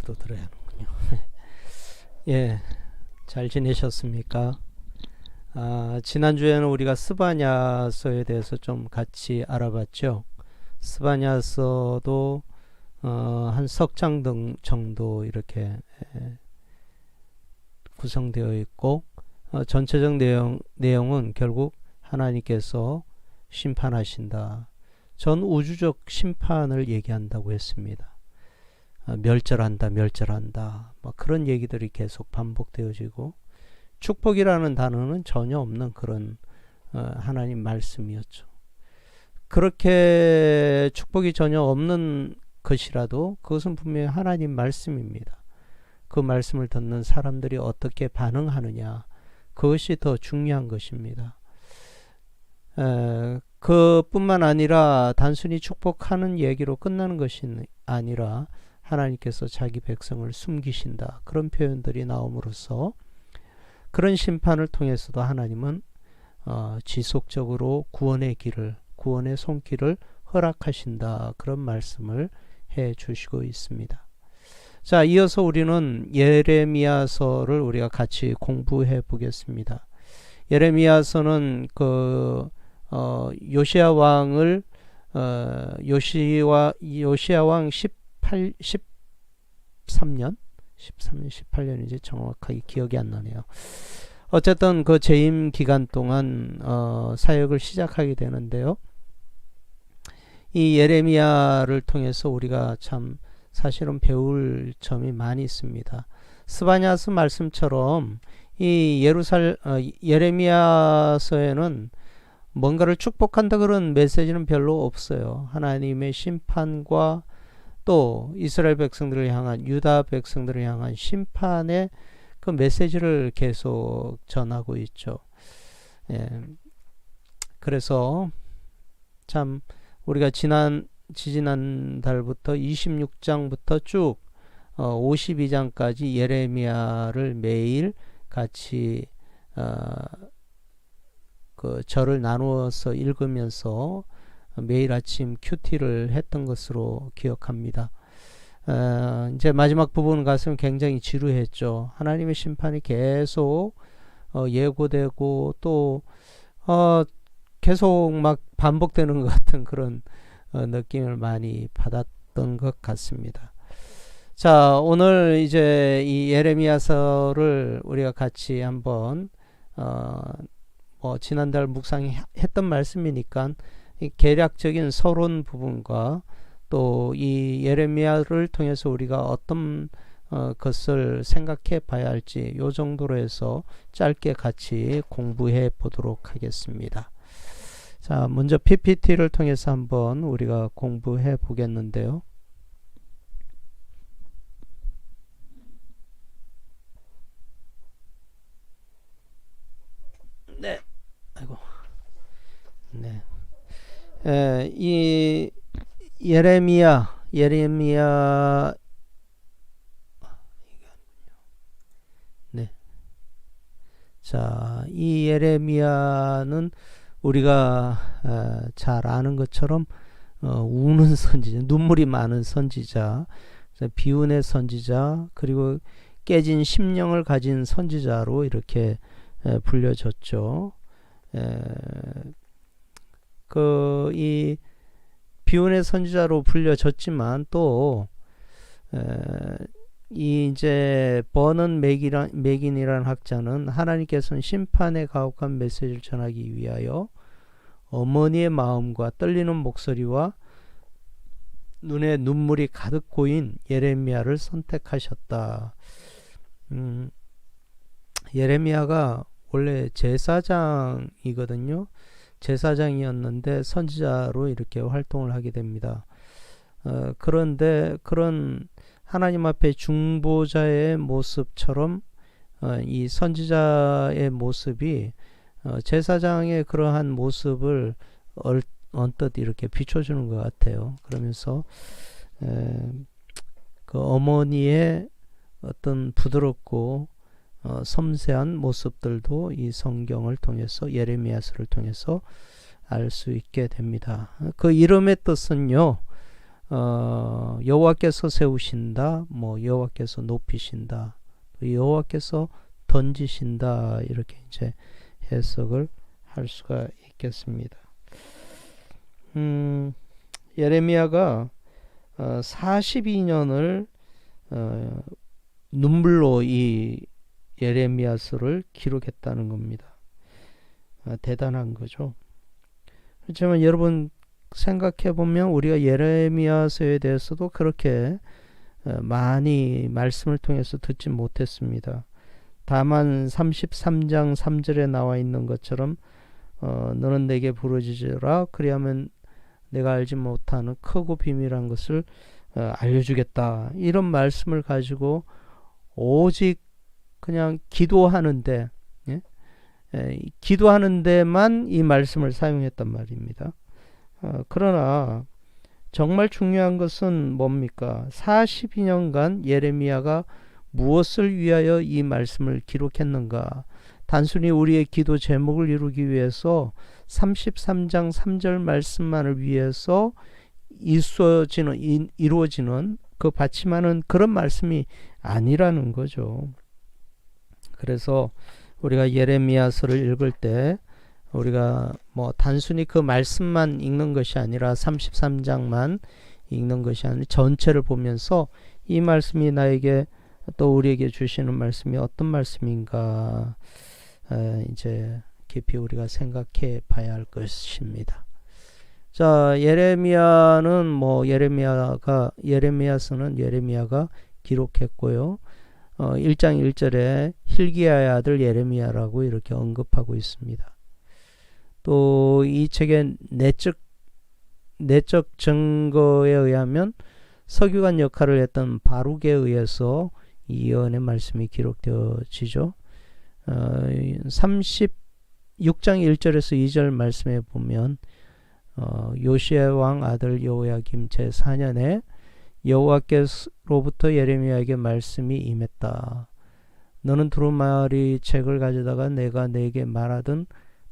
마이크도 들어야 하는군요. 예, 잘 지내셨습니까? 지난주에는 우리가 스바냐서에 대해서 좀 같이 알아봤죠. 스바냐서도 한 석 장 정도 이렇게 구성되어 있고, 전체적 내용은 결국 하나님께서 심판하신다, 전 우주적 심판을 얘기한다고 했습니다. 멸절한다, 멸절한다, 뭐 그런 얘기들이 계속 반복되어지고, 축복이라는 단어는 전혀 없는 그런 하나님 말씀이었죠. 그렇게 축복이 전혀 없는 것이라도 그것은 분명히 하나님 말씀입니다. 그 말씀을 듣는 사람들이 어떻게 반응하느냐, 그것이 더 중요한 것입니다. 그뿐만 아니라 단순히 축복하는 얘기로 끝나는 것이 아니라 하나님께서 자기 백성을 숨기신다, 그런 표현들이 나옴으로써 그런 심판을 통해서도 하나님은 지속적으로 구원의 길을, 구원의 손길을 허락하신다, 그런 말씀을 해 주시고 있습니다. 자, 이어서 우리는 예레미야서를 우리가 같이 공부해 보겠습니다. 예레미야서는 요시야 왕을 요시야 왕 13년 18년인지 정확하게 기억이 안 나네요. 어쨌든 그 재임 기간 동안 사역을 시작하게 되는데요. 이 예레미야를 통해서 우리가 참 사실은 배울 점이 많이 있습니다. 스바냐서 말씀처럼 이 예레미야서에는 뭔가를 축복한다 그런 메시지는 별로 없어요. 하나님의 심판과 또 이스라엘 백성들을 향한, 유다 백성들을 향한 심판의 그 메시지를 계속 전하고 있죠. 예. 그래서 참 우리가 지지난달부터 26장부터 쭉 52장까지 예레미야를 매일 같이 그 절을 나누어서 읽으면서 매일 아침 큐티를 했던 것으로 기억합니다. 이제 마지막 부분 가서는 굉장히 지루했죠. 하나님의 심판이 계속 예고되고 또 계속 막 반복되는 것 같은 그런 느낌을 많이 받았던 것 같습니다. 자, 오늘 이제 이 예레미야서를 우리가 같이 한번 지난달 묵상했던 말씀이니까 이 개략적인 서론 부분과 또 이 예레미야를 통해서 우리가 어떤 것을 생각해 봐야 할지 요 정도로 해서 짧게 같이 공부해 보도록 하겠습니다. 자, 먼저 PPT를 통해서 한번 우리가 공부해 보겠는데요. 네. 아이고. 네. 이 예레미야 네. 자, 이 예레미야는 우리가 잘 아는 것처럼 우는 선지자, 눈물이 많은 선지자, 비운의 선지자, 그리고 깨진 심령을 가진 선지자로 이렇게 불려졌죠. 이 비운의 선지자로 불려졌지만 또 이 이제 버넌 맥인이라는 학자는 하나님께서는 심판에 가혹한 메시지를 전하기 위하여 어머니의 마음과 떨리는 목소리와 눈에 눈물이 가득 고인 예레미야를 선택하셨다. 예레미야가 원래 제사장이거든요. 제사장이었는데 선지자로 이렇게 활동을 하게 됩니다. 그런데 그런 하나님 앞에 중보자의 모습처럼 이 선지자의 모습이 제사장의 그러한 모습을 언뜻 이렇게 비춰주는 것 같아요. 그러면서 그 어머니의 어떤 부드럽고 섬세한 모습들도 이 성경을 통해서, 예레미야서를 통해서 알 수 있게 됩니다. 그 이름의 뜻은요, 여호와께서 세우신다, 뭐 여호와께서 높이신다, 여호와께서 던지신다, 이렇게 이제 해석을 할 수가 있겠습니다. 예레미야가 42년을 눈물로 이 예레미야서를 기록했다는 겁니다. 대단한 거죠. 그렇지만 여러분 생각해 보면 우리가 예레미야서에 대해서도 그렇게 많이 말씀을 통해서 듣지 못했습니다. 다만 33장 3절에 나와 있는 것처럼 너는 내게 부르짖으라, 그리하면 내가 알지 못하는 크고 비밀한 것을 알려주겠다, 이런 말씀을 가지고 오직 그냥 기도하는데, 예? 기도하는 데만 이 말씀을 사용했단 말입니다. 그러나 정말 중요한 것은 뭡니까? 42년간 예레미야가 무엇을 위하여 이 말씀을 기록했는가? 단순히 우리의 기도 제목을 이루기 위해서 33장 3절 말씀만을 위해서 이루어지는 그 받침하는 그런 말씀이 아니라는 거죠. 그래서 우리가 예레미야서를 읽을 때 우리가 뭐 단순히 그 말씀만 읽는 것이 아니라 33장만 읽는 것이 아니라 전체를 보면서 이 말씀이 나에게 또 우리에게 주시는 말씀이 어떤 말씀인가 이제 깊이 우리가 생각해 봐야 할 것입니다. 자, 예레미야는 뭐 예레미야서는 예레미야가 기록했고요. 1장 1절에 hil기야의 아들 예레미야라고 이렇게 언급하고 있습니다. 또 이 책의 내적 증거에 의하면 서기관 역할을 했던 바룩에 의해서 이 예언의 말씀이 기록되어지죠. 36장 1절에서 2절 말씀에 보면 요시야 왕 아들 여호야김 제4년에 여호와께로부터 예레미야에게 말씀이 임했다. 너는 두루마리 책을 가져다가 내가 내게 말하던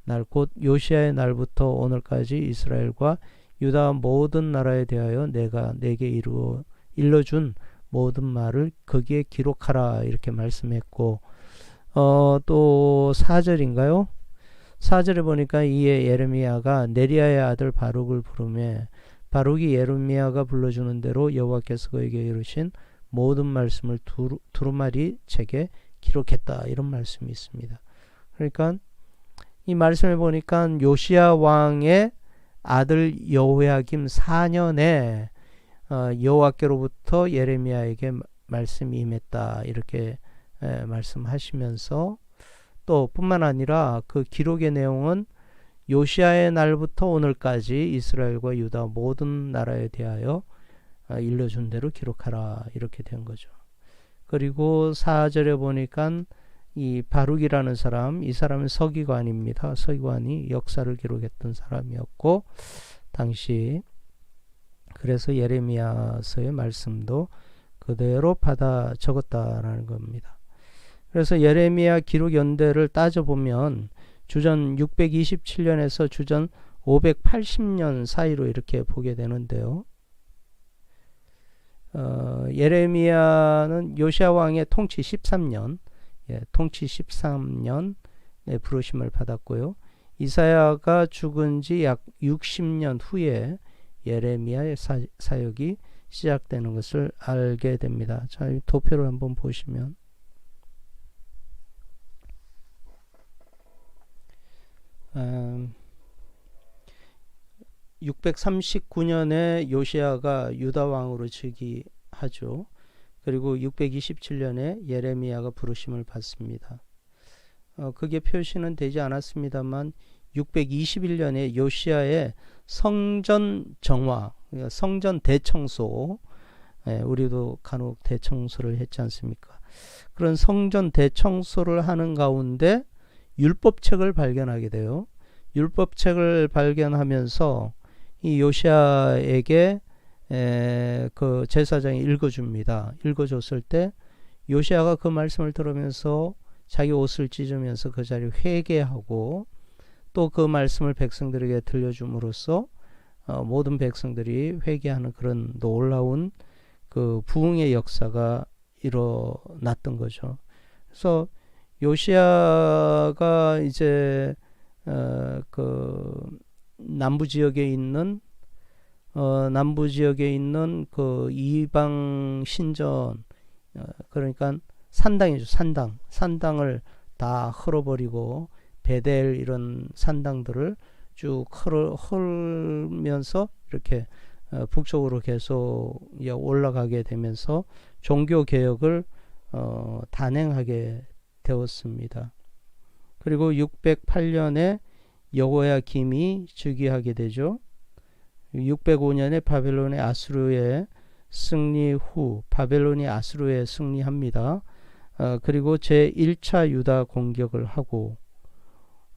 날 곧 요시야의 날부터 오늘까지 이스라엘과 유다 모든 나라에 대하여 내가 내게 일러준 모든 말을 거기에 기록하라, 이렇게 말씀했고, 또 4절인가요? 4절에 보니까 이에 예레미야가 네리야의 아들 바룩을 부르매 바룩이 예레미야가 불러주는 대로 여호와께서 그에게 이르신 모든 말씀을 두루마리 책에 기록했다, 이런 말씀이 있습니다. 그러니까 이 말씀에 보니까 요시야 왕의 아들 여호야김 4년에 여호와께로부터 예레미야에게 말씀이 임했다, 이렇게 말씀하시면서 또 뿐만 아니라 그 기록의 내용은 요시야의 날부터 오늘까지 이스라엘과 유다 모든 나라에 대하여 일러준 대로 기록하라, 이렇게 된 거죠. 그리고 4절에 보니까 이 바룩이라는 사람, 이 사람은 서기관입니다. 서기관이 역사를 기록했던 사람이었고, 당시 그래서 예레미야서의 말씀도 그대로 받아 적었다라는 겁니다. 그래서 예레미야 기록 연대를 따져보면 주전 627년에서 주전 580년 사이로 이렇게 보게 되는데요. 예레미야는 요시야 왕의 통치 13년, 통치 13년 부르심을 받았고요. 이사야가 죽은 지 약 60년 후에 예레미야의 사역이 시작되는 것을 알게 됩니다. 자, 이 도표를 한번 보시면 639년에 요시야가 유다 왕으로 즉위하죠. 그리고 627년에 예레미야가 부르심을 받습니다. 그게 표시는 되지 않았습니다만 621년에 요시야의 성전 정화, 성전 대청소, 우리도 간혹 대청소를 했지 않습니까? 그런 성전 대청소를 하는 가운데 율법책을 발견하게 돼요. 율법책을 발견하면서 이 요시야에게 그 제사장이 읽어줍니다. 읽어줬을 때 요시야가 그 말씀을 들으면서 자기 옷을 찢으면서 그 자리에 회개하고 또 그 말씀을 백성들에게 들려줌으로써 모든 백성들이 회개하는 그런 놀라운 그 부흥의 역사가 일어났던 거죠. 그래서 요시야가 이제 그 남부 지역에 있는 그 이방 신전, 그러니까 산당이죠. 산당을 다 헐어버리고 베델 이런 산당들을 쭉 헐면서 이렇게 북쪽으로 계속 올라가게 되면서 종교 개혁을 단행하게 되었습니다. 그리고 608년에 여호야김이 즉위하게 되죠. 605년에 바벨론의 아수르의 승리 후 바벨론이 아수르에 승리합니다. 그리고 제1차 유다 공격을 하고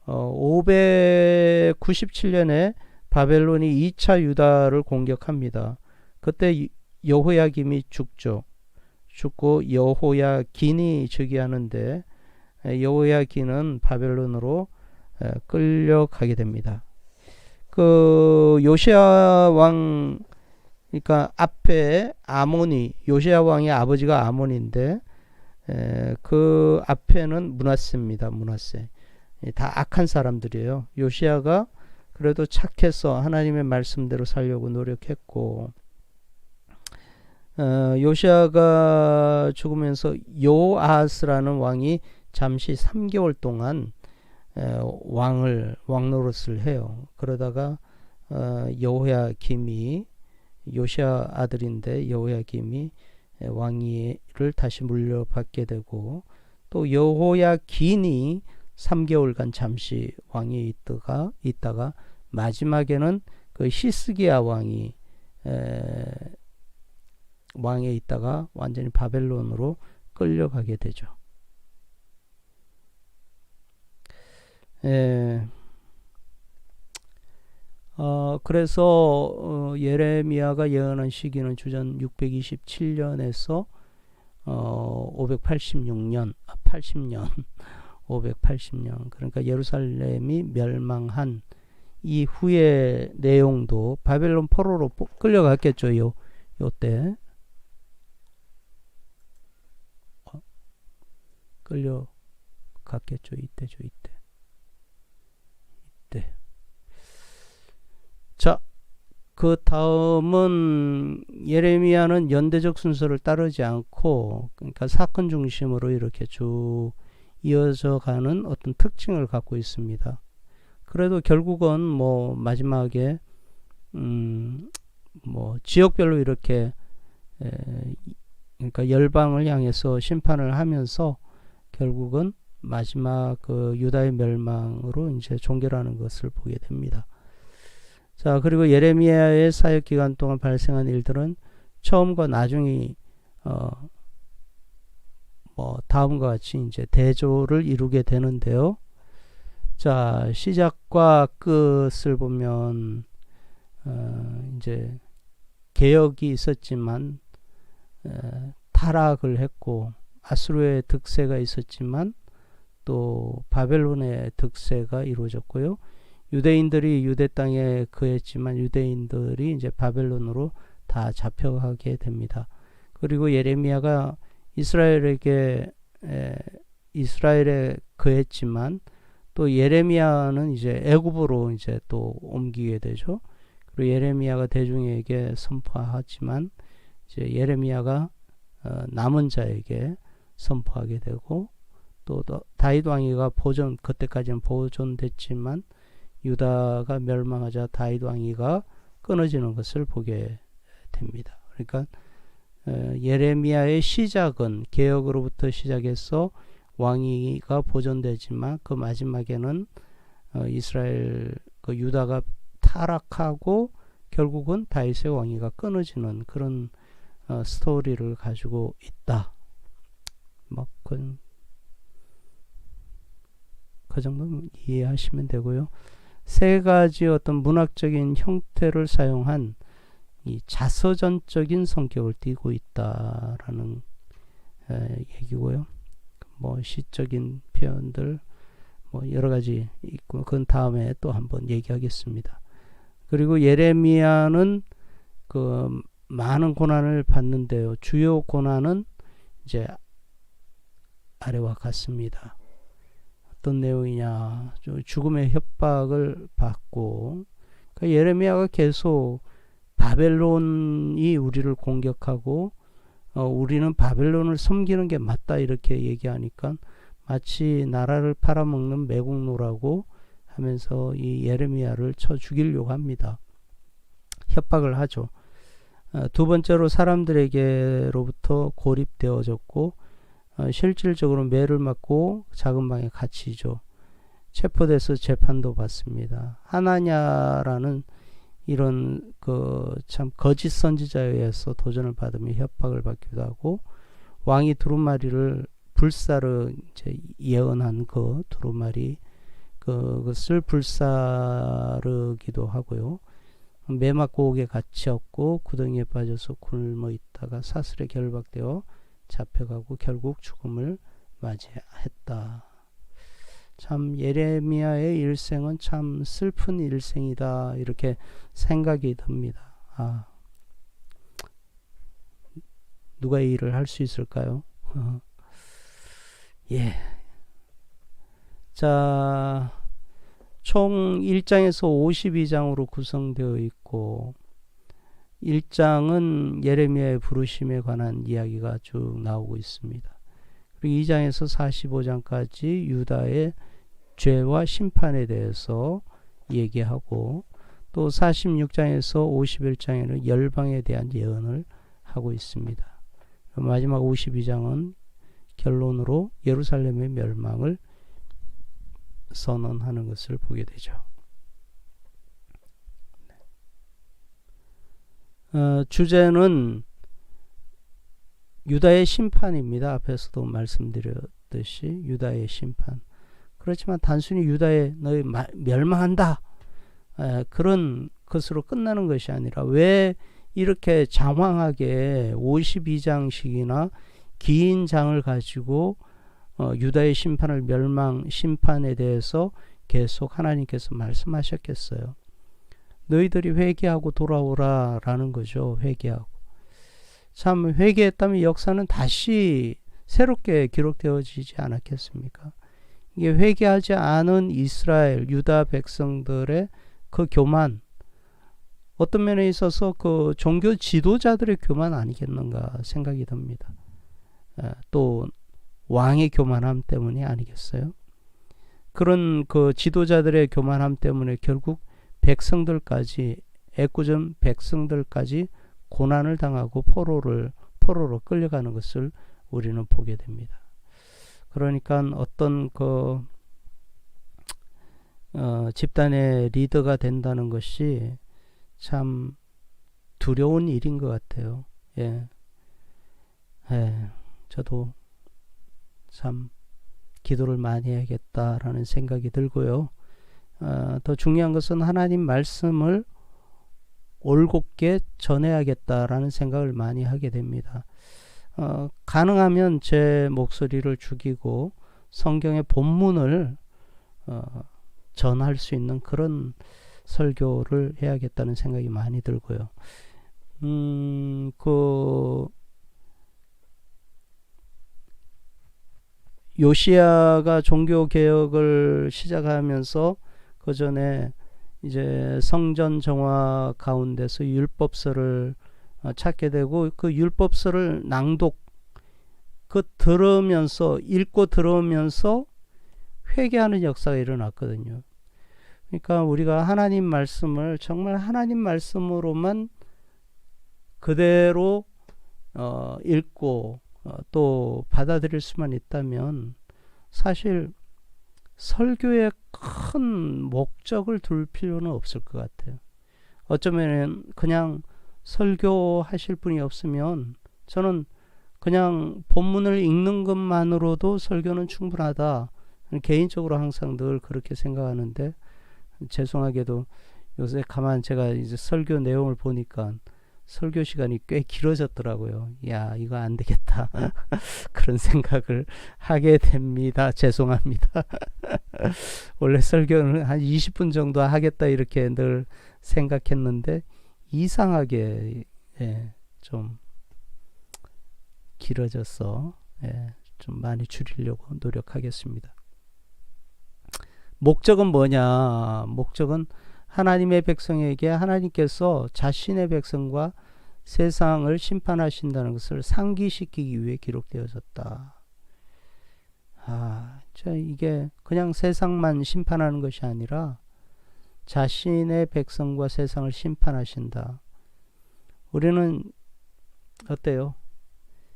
597년에 바벨론이 2차 유다를 공격합니다. 그때 여호야김이 죽고 여호야긴이 즉위하는데 여호야긴은 바벨론으로 끌려가게 됩니다. 그 요시야 왕, 그러니까 앞에 요시야 왕의 아버지가 아몬인데 그 앞에는 므낫세입니다. 므낫세. 다 악한 사람들이에요. 요시야가 그래도 착해서 하나님의 말씀대로 살려고 노력했고, 요시야가 죽으면서 요아스라는 왕이 잠시 3개월 동안 왕 노릇을 해요. 그러다가 여호야김이, 요시야 아들인데 여호야김이 왕위를 다시 물려받게 되고, 또 여호야긴이 3개월간 잠시 왕위에 있다가 마지막에는 그 히스기야 왕이 왕에 있다가 완전히 바벨론으로 끌려가게 되죠. 그래서 예레미야가 예언한 시기는 주전 627년에서 580년 580년, 그러니까 예루살렘이 멸망한 이후의 내용도 바벨론 포로로 끌려갔겠죠. 요때 끌려갔겠죠. 이때. 자, 그 다음은 예레미야는 연대적 순서를 따르지 않고, 그러니까 사건 중심으로 이렇게 쭉 이어져 가는 어떤 특징을 갖고 있습니다. 그래도 결국은 뭐 마지막에 뭐 지역별로 이렇게 그러니까 열방을 향해서 심판을 하면서 결국은 마지막 그 유다의 멸망으로 이제 종결하는 것을 보게 됩니다. 자, 그리고 예레미야의 사역 기간 동안 발생한 일들은 처음과 나중이 뭐 다음과 같이 이제 대조를 이루게 되는데요. 자, 시작과 끝을 보면 이제 개혁이 있었지만 타락을 했고, 아수르의 득세가 있었지만 또 바벨론의 득세가 이루어졌고요. 유대인들이 유대 땅에 거했지만 유대인들이 이제 바벨론으로 다 잡혀가게 됩니다. 그리고 예레미야가 이스라엘에 거했지만 또 예레미야는 이제 애굽으로 이제 또 옮기게 되죠. 그리고 예레미야가 대중에게 선포하지만 이제 예레미야가 남은 자에게 선포하게 되고, 또 다윗 왕위가 그때까지는 보존됐지만 유다가 멸망하자 다윗 왕위가 끊어지는 것을 보게 됩니다. 그러니까 예레미야의 시작은 개혁으로부터 시작해서 왕위가 보존되지만 그 마지막에는 이스라엘 그 유다가 타락하고 결국은 다윗의 왕위가 끊어지는 그런 스토리를 가지고 있다. 뭐 그 정도는 이해하시면 되고요. 세 가지 어떤 문학적인 형태를 사용한 이 자서전적인 성격을 띠고 있다라는 얘기고요. 뭐 시적인 표현들 뭐 여러 가지 있고, 그건 다음에 또 한번 얘기하겠습니다. 그리고 예레미야는 그 많은 고난을 받는데요. 주요 고난은 이제 아래와 같습니다. 어떤 내용이냐? 죽음의 협박을 받고, 그러니까 예레미야가 계속 바벨론이 우리를 공격하고 우리는 바벨론을 섬기는 게 맞다 이렇게 얘기하니까 마치 나라를 팔아먹는 매국노라고 하면서 이 예레미야를 쳐 죽이려고 합니다. 협박을 하죠. 두 번째로 사람들에게로부터 고립되어졌고 실질적으로 매를 맞고 작은 방에 갇히죠. 체포돼서 재판도 받습니다. 하나냐라는 이런 참 거짓 선지자에 의해서 도전을 받으며 협박을 받기도 하고, 왕이 두루마리를 불사르 이제 예언한 그 두루마리 그것을 불사르기도 하고요. 매 맞고 옥에 갇혔고 구덩이에 빠져서 굶어 있다가 사슬에 결박되어 잡혀가고 결국 죽음을 맞이했다. 참 예레미야의 일생은 참 슬픈 일생이다 이렇게 생각이 듭니다. 누가 이 일을 할 수 있을까요? 예. 자, 총 1장에서 52장으로 구성되어 있고 1장은 예레미야의 부르심에 관한 이야기가 쭉 나오고 있습니다. 그리고 2장에서 45장까지 유다의 죄와 심판에 대해서 얘기하고, 또 46장에서 51장에는 열방에 대한 예언을 하고 있습니다. 마지막 52장은 결론으로 예루살렘의 멸망을 선언하는 것을 보게 되죠. 주제는 유다의 심판입니다. 앞에서도 말씀드렸듯이 유다의 심판. 그렇지만 단순히 유다의 너희 멸망한다 그런 것으로 끝나는 것이 아니라 왜 이렇게 장황하게 52장씩이나 긴 장을 가지고 유다의 심판을 심판에 대해서 계속 하나님께서 말씀하셨겠어요. 너희들이 회개하고 돌아오라 라는 거죠. 회개하고. 참 회개했다면 역사는 다시 새롭게 기록되어지지 않았겠습니까? 이게 회개하지 않은 이스라엘 유다 백성들의 그 교만, 어떤 면에 있어서 그 종교 지도자들의 교만 아니겠는가 생각이 듭니다. 또 왕의 교만함 때문이 아니겠어요? 그런 그 지도자들의 교만함 때문에 결국 백성들까지, 애꿎은 백성들까지 고난을 당하고 포로로 끌려가는 것을 우리는 보게 됩니다. 그러니까 어떤 집단의 리더가 된다는 것이 참 두려운 일인 것 같아요. 예. 저도 참 기도를 많이 해야겠다라는 생각이 들고요. 더 중요한 것은 하나님 말씀을 올곧게 전해야겠다라는 생각을 많이 하게 됩니다. 가능하면 제 목소리를 죽이고 성경의 본문을 전할 수 있는 그런 설교를 해야겠다는 생각이 많이 들고요. 요시야가 종교 개혁을 시작하면서 그 전에 이제 성전 정화 가운데서 율법서를 찾게 되고, 그 율법서를 읽고 들으면서 회개하는 역사가 일어났거든요. 그러니까 우리가 하나님 말씀을 정말 하나님 말씀으로만 그대로 읽고 또 받아들일 수만 있다면 사실 설교에 큰 목적을 둘 필요는 없을 것 같아요. 어쩌면 그냥 설교하실 분이 없으면 저는 그냥 본문을 읽는 것만으로도 설교는 충분하다. 개인적으로 항상 늘 그렇게 생각하는데, 죄송하게도 요새 가만 제가 이제 설교 내용을 보니까 설교 시간이 꽤 길어졌더라고요. 야, 이거 안 되겠다. 그런 생각을 하게 됩니다. 죄송합니다. 원래 설교는 한 20분 정도 하겠다 이렇게 늘 생각했는데 이상하게 좀 길어져서 좀 많이 줄이려고 노력하겠습니다. 목적은 뭐냐? 목적은 하나님의 백성에게 하나님께서 자신의 백성과 세상을 심판하신다는 것을 상기시키기 위해 기록되어졌다. 이게 그냥 세상만 심판하는 것이 아니라 자신의 백성과 세상을 심판하신다. 우리는 어때요?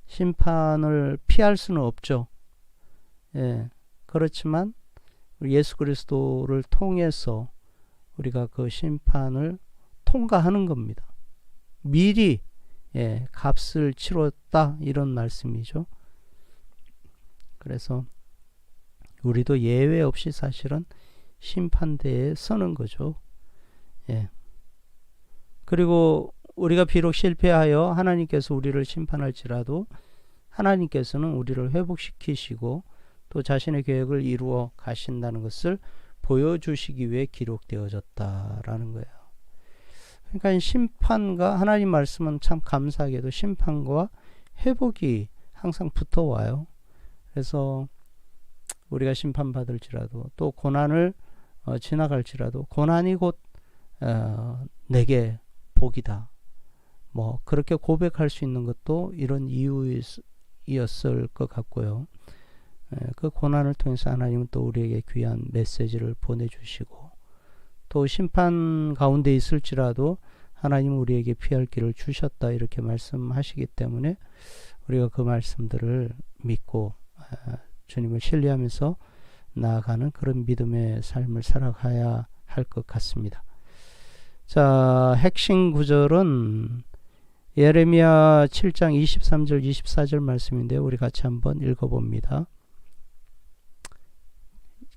심판을 피할 수는 없죠. 그렇지만 예수 그리스도를 통해서 우리가 그 심판을 통과하는 겁니다. 미리 값을 치렀다 이런 말씀이죠. 그래서 우리도 예외 없이 사실은 심판대에 서는 거죠. 그리고 우리가 비록 실패하여 하나님께서 우리를 심판할지라도 하나님께서는 우리를 회복시키시고 또 자신의 계획을 이루어 가신다는 것을 보여주시기 위해 기록되어졌다라는 거예요. 그러니까 심판과 하나님 말씀은 참 감사하게도 심판과 회복이 항상 붙어와요. 그래서 우리가 심판받을지라도 또 고난을 지나갈지라도 고난이 곧 내게 복이다. 뭐 그렇게 고백할 수 있는 것도 이런 이유였을 것 같고요. 그 고난을 통해서 하나님은 또 우리에게 귀한 메시지를 보내주시고 또 심판 가운데 있을지라도 하나님은 우리에게 피할 길을 주셨다 이렇게 말씀하시기 때문에 우리가 그 말씀들을 믿고 주님을 신뢰하면서 나아가는 그런 믿음의 삶을 살아가야 할 것 같습니다. 자, 핵심 구절은 예레미야 7장 23절 24절 말씀인데 우리 같이 한번 읽어봅니다.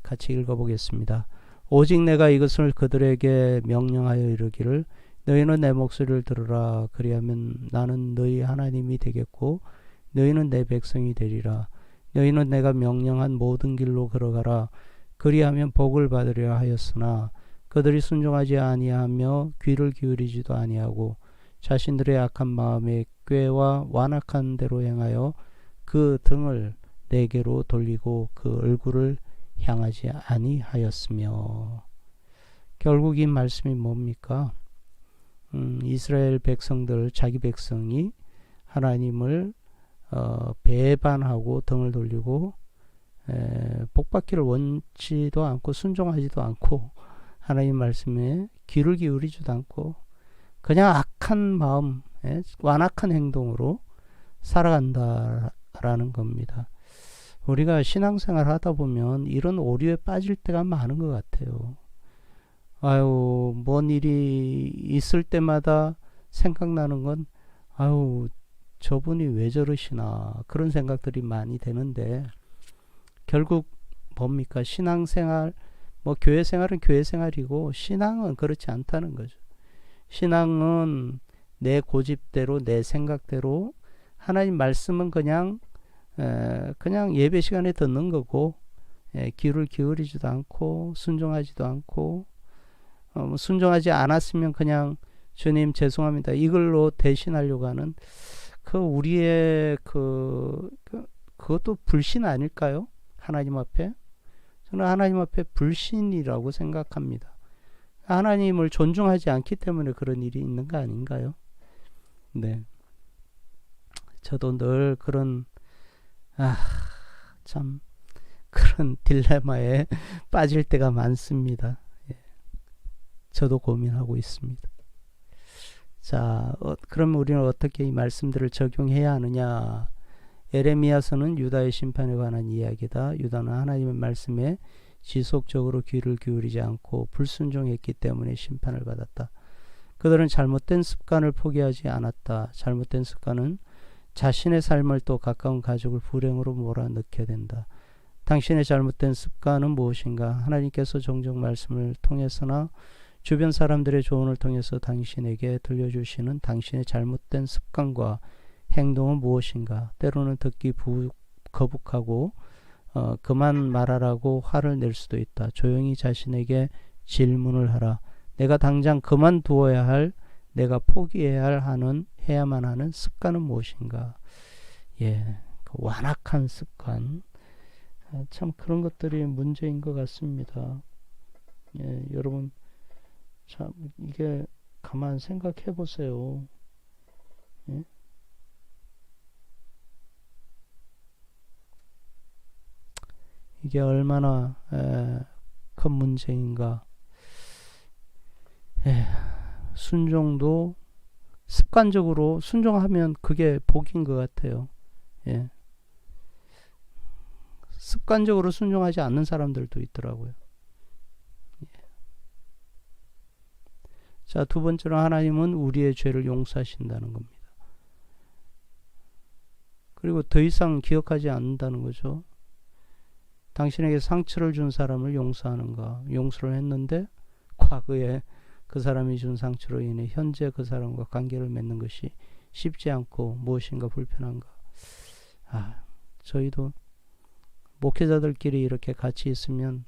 같이 읽어보겠습니다. 오직 내가 이것을 그들에게 명령하여 이르기를 너희는 내 목소리를 들으라. 그리하면 나는 너희 하나님이 되겠고 너희는 내 백성이 되리라. 너희는 내가 명령한 모든 길로 걸어가라. 그리하면 복을 받으려 하였으나 그들이 순종하지 아니하며 귀를 기울이지도 아니하고 자신들의 악한 마음에 꾀와 완악한 대로 행하여 그 등을 내게로 돌리고 그 얼굴을 향하지 아니하였으며. 결국 이 말씀이 뭡니까? 이스라엘 백성들, 자기 백성이 하나님을 배반하고 등을 돌리고 복받기를 원치도 않고 순종하지도 않고 하나님 말씀에 귀를 기울이지도 않고 그냥 악한 마음, 완악한 행동으로 살아간다라는 겁니다. 우리가 신앙생활 하다 보면 이런 오류에 빠질 때가 많은 것 같아요. 뭔 일이 있을 때마다 생각나는 건 저분이 왜 저러시나 그런 생각들이 많이 되는데 결국 뭡니까? 신앙생활, 교회 생활은 교회 생활이고 신앙은 그렇지 않다는 거죠. 신앙은 내 고집대로 내 생각대로 하나님 말씀은 그냥 예배 시간에 듣는 거고 귀를 기울이지도 않고 순종하지도 않고 순종하지 않았으면 그냥 주님 죄송합니다 이걸로 대신하려고 하는 우리의 그것도 불신 아닐까요? 하나님 앞에 저는 하나님 앞에 불신이라고 생각합니다. 하나님을 존중하지 않기 때문에 그런 일이 있는 거 아닌가요? 네, 저도 늘 그런 참 그런 딜레마에 빠질 때가 많습니다. 저도 고민하고 있습니다. 자, 그럼 우리는 어떻게 이 말씀들을 적용해야 하느냐? 에레미야서는 유다의 심판에 관한 이야기다. 유다는 하나님의 말씀에 지속적으로 귀를 기울이지 않고 불순종했기 때문에 심판을 받았다. 그들은 잘못된 습관을 포기하지 않았다. 잘못된 습관은 자신의 삶을 또 가까운 가족을 불행으로 몰아넣게 된다. 당신의 잘못된 습관은 무엇인가? 하나님께서 종종 말씀을 통해서나 주변 사람들의 조언을 통해서 당신에게 들려주시는 당신의 잘못된 습관과 행동은 무엇인가? 때로는 듣기 거북하고 그만 말하라고 화를 낼 수도 있다. 조용히 자신에게 질문을 하라. 내가 당장 그만두어야 할, 내가 포기해야 해야만 하는 습관은 무엇인가? 예, 그 완악한 습관. 참 그런 것들이 문제인 것 같습니다. 예, 여러분 참 이게 가만 생각해 보세요. 예? 이게 얼마나 큰 문제인가. 예, 순종도 습관적으로 순종하면 그게 복인 것 같아요. 예. 습관적으로 순종하지 않는 사람들도 있더라고요. 예. 자, 두 번째로 하나님은 우리의 죄를 용서하신다는 겁니다. 그리고 더 이상 기억하지 않는다는 거죠. 당신에게 상처를 준 사람을 용서하는가? 용서를 했는데 과거에 그 사람이 준 상처로 인해 현재 그 사람과 관계를 맺는 것이 쉽지 않고 무엇인가 불편한가? 저희도 목회자들끼리 이렇게 같이 있으면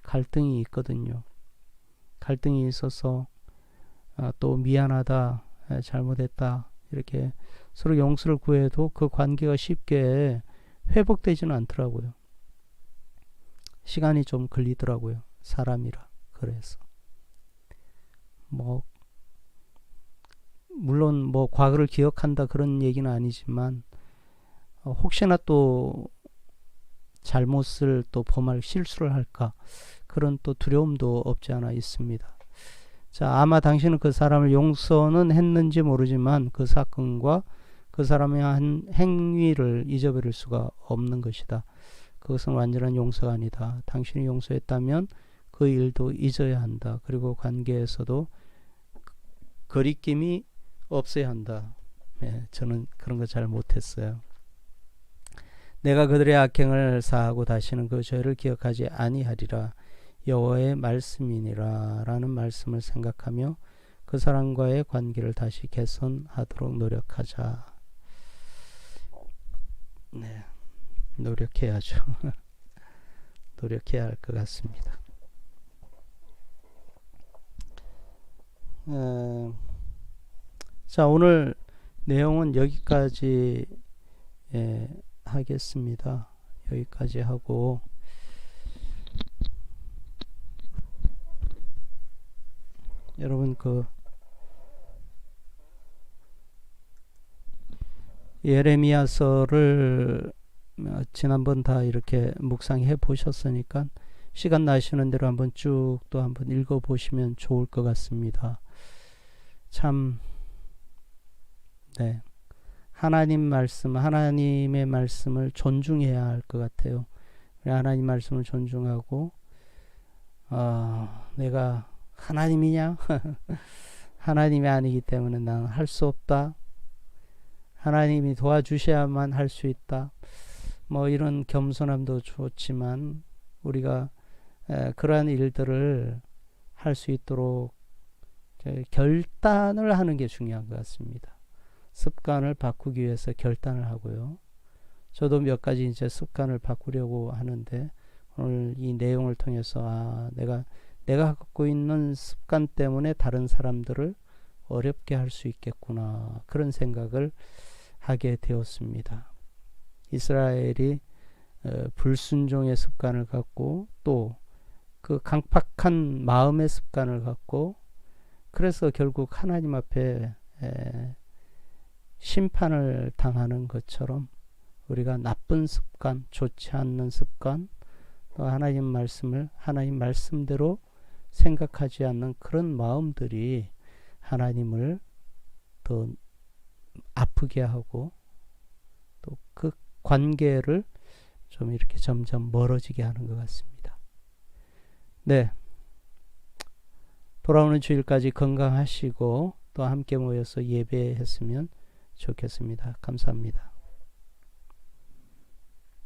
갈등이 있거든요. 갈등이 있어서 또 미안하다, 잘못했다 이렇게 서로 용서를 구해도 그 관계가 쉽게 회복되지는 않더라고요. 시간이 좀 걸리더라고요. 사람이라. 그래서 물론 과거를 기억한다 그런 얘기는 아니지만 혹시나 또 잘못을 또 범할 실수를 할까 그런 또 두려움도 없지 않아 있습니다. 자, 아마 당신은 그 사람을 용서는 했는지 모르지만 그 사건과 그 사람의 한 행위를 잊어버릴 수가 없는 것이다. 그것은 완전한 용서가 아니다. 당신이 용서했다면 그 일도 잊어야 한다. 그리고 관계에서도 거리낌이 없어야 한다. 예, 저는 그런 거 잘 못했어요. 내가 그들의 악행을 사하고 다시는 그 죄를 기억하지 아니하리라. 여호와의 말씀이니라 라는 말씀을 생각하며 그 사람과의 관계를 다시 개선하도록 노력하자. 네, 노력해야죠. 노력해야 할 것 같습니다. 자, 오늘 내용은 여기까지 하겠습니다. 여기까지 하고 여러분 그 예레미야서를 지난번 다 이렇게 묵상해 보셨으니까 시간 나시는 대로 한번 쭉 또 한번 읽어 보시면 좋을 것 같습니다. 참 네. 하나님 말씀, 하나님의 말씀을 존중해야 할 것 같아요. 하나님 말씀을 존중하고 내가 하나님이냐? 하나님이 아니기 때문에 나는 할 수 없다. 하나님이 도와주셔야만 할 수 있다. 이런 겸손함도 좋지만 우리가 그러한 일들을 할 수 있도록 결단을 하는 게 중요한 것 같습니다. 습관을 바꾸기 위해서 결단을 하고요. 저도 몇 가지 이제 습관을 바꾸려고 하는데 오늘 이 내용을 통해서 내가 갖고 있는 습관 때문에 다른 사람들을 어렵게 할 수 있겠구나 그런 생각을 하게 되었습니다. 이스라엘이 불순종의 습관을 갖고 또 그 강팍한 마음의 습관을 갖고 그래서 결국 하나님 앞에 심판을 당하는 것처럼 우리가 나쁜 습관, 좋지 않는 습관, 또 하나님 말씀을 하나님 말씀대로 생각하지 않는 그런 마음들이 하나님을 더 아프게 하고 또 그 관계를 좀 이렇게 점점 멀어지게 하는 것 같습니다. 네. 돌아오는 주일까지 건강하시고 또 함께 모여서 예배했으면 좋겠습니다. 감사합니다.